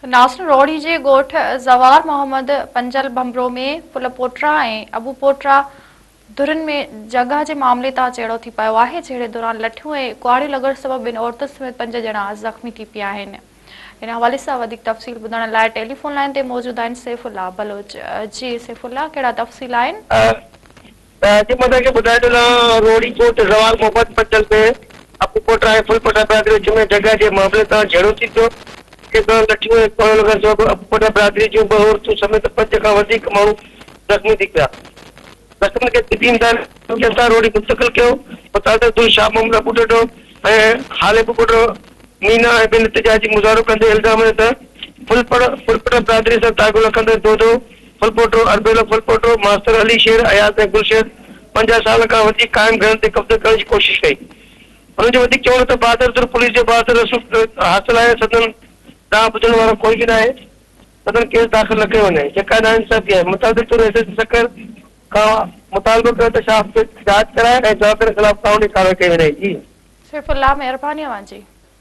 नासिर रोड़ी जे ॻोठ ज़वार मोहम्मद पंजल भंबरो में फुलपोटरा ऐं अबू पोटरा धुरनि में जॻह जे मामले तां चेड़ो थी पियो आहे। जहिड़े दौरान लठियूं ऐं कुआड़ियूं लॻण सबबि ॿिनि औरतुनि समेत 5 ॼणा ज़ख़्मी थी पिया आहिनि। इन हवाले सां वधीक तफ़सील ॿुधण लाइ टेलीफोन लाइन ते मौजूद आहिनि सैफुल्ला बलोच। जी सैफुल्ला, कहिड़ा तफ़सील आहिनि? रोड़ी कोट ज़वार मोहम्मद पंजल में अबू पोटरा ऐं फुलपोटरा बिरादरी में जॻह जे मामले तां झेड़ो थी पियो। लठियूं ऐं कुआड़ियूं लॻण सबबि अबू पोटरा बिरादरी जूं 2 औरतूं समेत 5 खां वधीक माण्हू ज़ख़्मी थी पिया। ज़ख़्मी खे तिबी इमदाद रोड़ी मुंतक़िल कयो। मुतादिल शाह मोहम्मद अबू ॾोडो ऐं हालिब पुटु मीना ऐं ॿिनि इहतजाजी मुज़ाहिरो कंदे इल्ज़ाम त फुलपोटरा बिरादरी सां तालुक़ रखंदड़ दोदो फुलपोटो, अरबेलो फुलपोटो, मास्टर अली शेर, अयाज़ ऐं गुलशेर 50 साल खां वधीक क़ाइम घरनि ते कब्ज़ो करण जी कोशिश कई। हुननि जो वधीक चवणो त बहादुर पुलिस जो बहादुर हासिल आहे। सदन ॾांहुं ॿुधण वारो कोई बि न आहे। सदन केस दाख़िल न कयो वञे। जेका नाइंसाफ़ी आहे मुतादिल तौर एसएसपी सकर खां मुतालबो कयो त जांच कराए ऐं जवाबदारनि ख़िलाफ़ कानूनी कार्रवाई कई वञे। जी सैफुल्ला, महिरबानी अवां जी।